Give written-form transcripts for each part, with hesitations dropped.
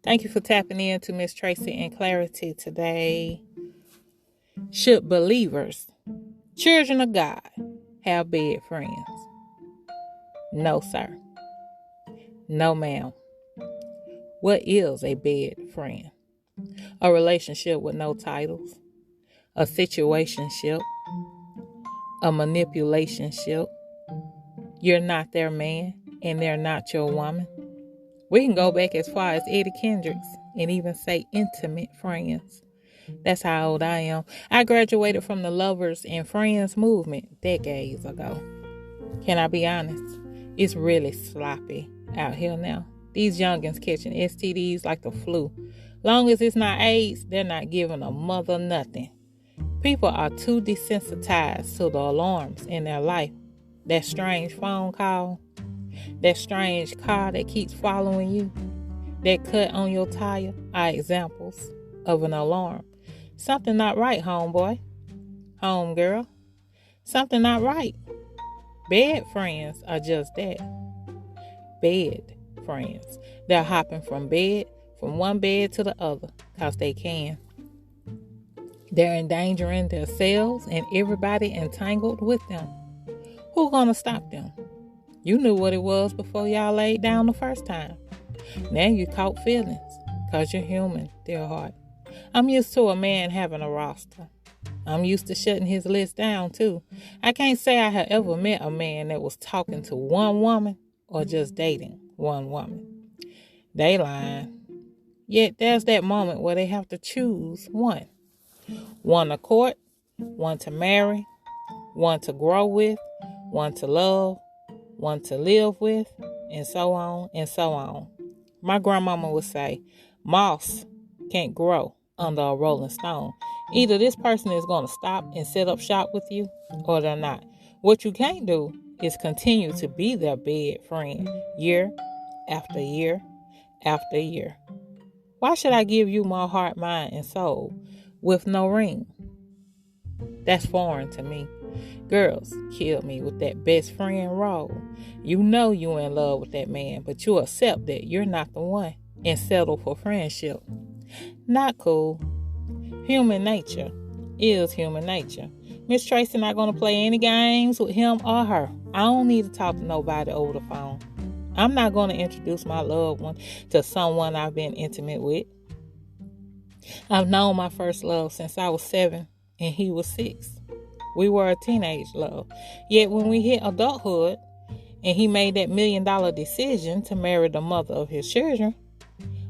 Thank you for tapping in to Miss Tracy and Clarity today. Should believers, children of God, have bed friends? No, sir. No, ma'am. What is a bed friend? A relationship with no titles, a situationship, a manipulationship. You're not their man and they're not your woman. We can go back as far as Eddie Kendricks and even say intimate friends. That's how old I am. I graduated from the Lovers and Friends movement decades ago. Can I be honest? It's really sloppy out here now. These youngins catching STDs like the flu. Long as it's not AIDS, they're not giving a mother nothing. People are too desensitized to the alarms in their life. That strange phone call, that strange car that keeps following you, that cut on your tire are examples of an alarm. Something not right, homeboy, homegirl. Something not right. Bed friends are just that. Bed friends. They're hopping from one bed to the other, because they can. They're endangering themselves and everybody entangled with them. Who's gonna stop them? You knew what it was before y'all laid down the first time. Now you caught feelings, because you're human, dear heart. I'm used to a man having a roster. I'm used to shutting his list down too. I can't say I have ever met a man that was talking to one woman or just dating one woman. They lying. Yet there's that moment where they have to choose one. One to court, one to marry, one to grow with, one to love, one to live with, and so on and so on. My grandmama would say, moss can't grow under a rolling stone. Either this person is going to stop and set up shop with you, or they're not. What you can't do is continue to be their bed friend year after year after year. Why should I give you my heart, mind, and soul with no ring? That's foreign to me. Girls kill me with that best friend role. You know you're in love with that man, but you accept that you're not the one and settle for friendship. Not cool. Human nature is human nature. Miss Tracy not going to play any games with him or her. I don't need to talk to nobody over the phone. I'm not going to introduce my loved one to someone I've been intimate with. I've known my first love since I was 7 and he was 6. We were a teenage love. Yet when we hit adulthood and he made that $1 million decision to marry the mother of his children,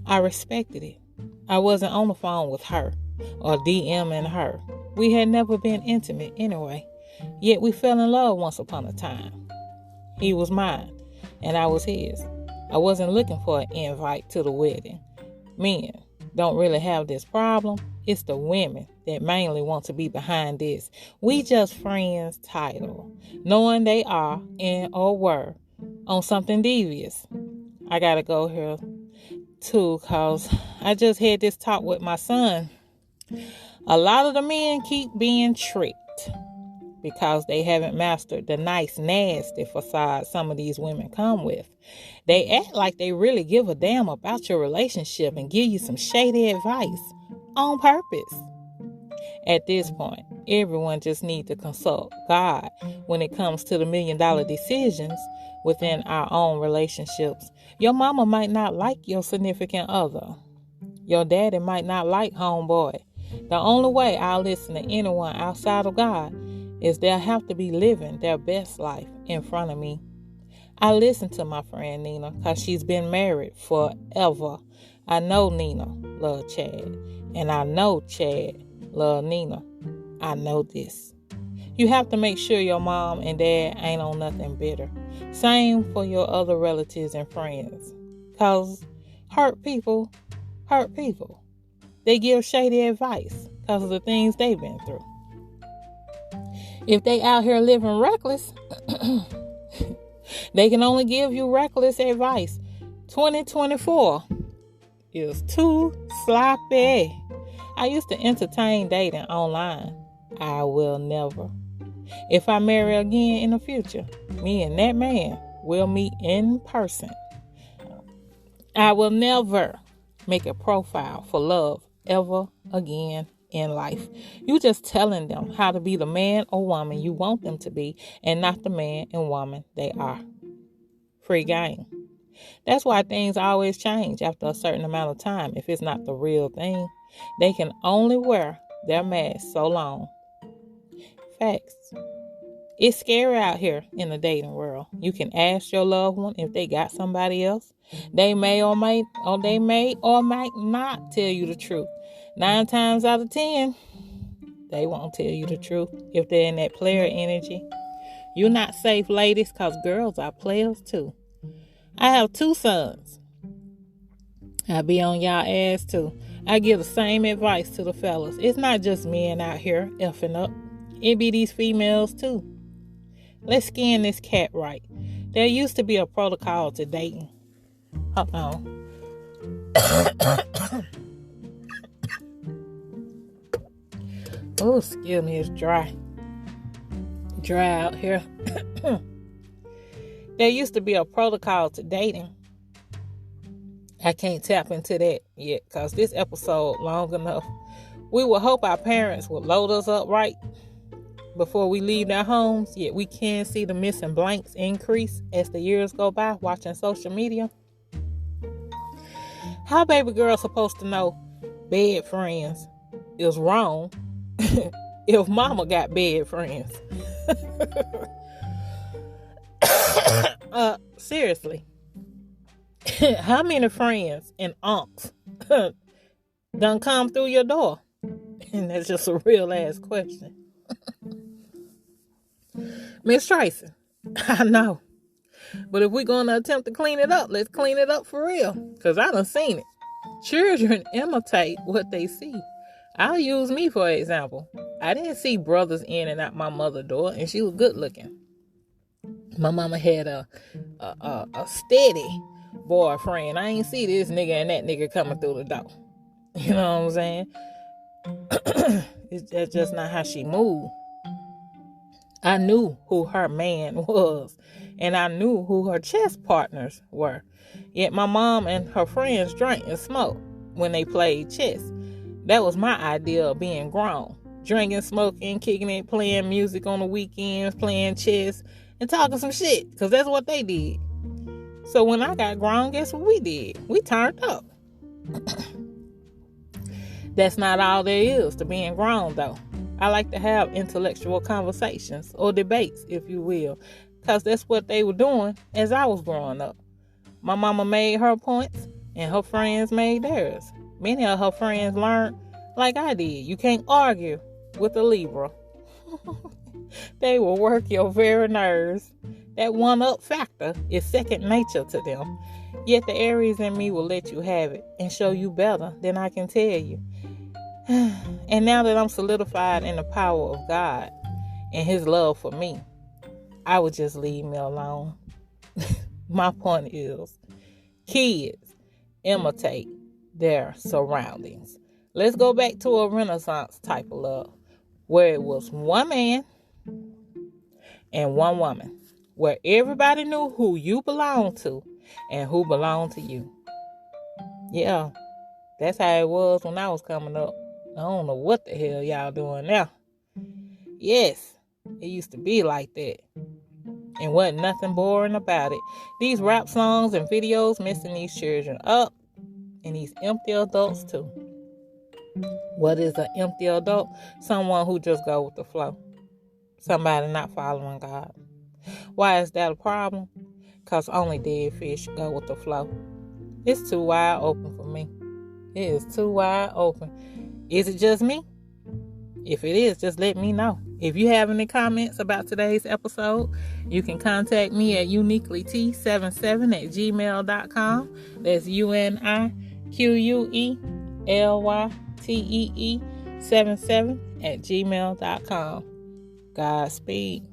I respected it. I wasn't on the phone with her or DMing her. We had never been intimate anyway. Yet we fell in love once upon a time. He was mine and I was his. I wasn't looking for an invite to the wedding. Men don't really have this problem. It's the women that mainly want to be behind this "we just friends" title, knowing they are and or were on something devious. I gotta go here too, cause I just had this talk with my son. A lot of the men keep being tricked because they haven't mastered the nice, nasty facade some of these women come with. They act like they really give a damn about your relationship and give you some shady advice on purpose. At this point, everyone just needs to consult God when it comes to the $1 million decisions within our own relationships. Your mama might not like your significant other. Your daddy might not like homeboy. The only way I'll listen to anyone outside of God is they'll have to be living their best life in front of me. I listen to my friend Nina because she's been married forever. I know Nina loved Chad, and I know Chad loved Nina. I know this. You have to make sure your mom and dad ain't on nothing bitter. Same for your other relatives and friends. Because hurt people hurt people. They give shady advice because of the things they've been through. If they out here living reckless, they can only give you reckless advice. 2024 is too sloppy. I used to entertain dating online. I will never. If I marry again in the future, me and that man will meet in person. I will never make a profile for love ever again in life. You just telling them how to be the man or woman you want them to be and not the man and woman they are. Free game. That's why things always change after a certain amount of time. If it's not the real thing, they can only wear their mask so long. Facts. It's scary out here in the dating world. You can ask your loved one if they got somebody else. They may or might not tell you the truth. 9 times out of 10, they won't tell you the truth if they're in that player energy. You're not safe, ladies, because girls are players too. I have 2 sons. I be on y'all ass too. I give the same advice to the fellas. It's not just men out here effing up. It be these females too. Let's skin this cat right. There used to be a protocol to dating. Hold on. Oh, excuse me, it's dry. Dry out here. There used to be a protocol to dating. I can't tap into that yet because this episode long enough. We would hope our parents would load us up right before we leave their homes, yet we can see the missing blanks increase as the years go by watching social media. How baby girl supposed to know bed friends is wrong if mama got bed friends? Seriously. How many friends and aunts done come through your door? And that's just a real ass question. Miss Tracy, I know. But if we're going to attempt to clean it up, let's clean it up for real. Because I done seen it. Children imitate what they see. I'll use me for example. I didn't see brothers in and out my mother's door, and she was good looking. My mama had a steady boyfriend. I ain't see this nigga and that nigga coming through the door. You know what I'm saying? That's just not how she moved. I knew who her man was, and I knew who her chess partners were. Yet my mom and her friends drank and smoked when they played chess. That was my idea of being grown. Drinking, smoking, kicking it, playing music on the weekends, playing chess, and talking some shit, because that's what they did. So when I got grown, guess what we did? We turned up. That's not all there is to being grown, though. I like to have intellectual conversations or debates, if you will, because that's what they were doing as I was growing up. My mama made her points, and her friends made theirs. Many of her friends learned like I did. You can't argue with a Libra. They will work your very nerves. That one-up factor is second nature to them. Yet the Aries in me will let you have it and show you better than I can tell you. And now that I'm solidified in the power of God and His love for me, I would just leave me alone. My point is, kids imitate their surroundings. Let's go back to a Renaissance type of love, where it was one man and one woman, where everybody knew who you belonged to and who belonged to you. Yeah, that's how it was when I was coming up. I don't know what the hell y'all doing now. Yes, it used to be like that. And wasn't nothing boring about it. These rap songs and videos messing these children up, and these empty adults too. What is an empty adult? Someone who just go with the flow. Somebody not following God. Why is that a problem? Because only dead fish go with the flow. It's too wide open for me. It is too wide open. Is it just me? If it is, just let me know. If you have any comments about today's episode, you can contact me at uniquelyt77@gmail.com. That's UNIQUELYTEE77@gmail.com. Godspeed.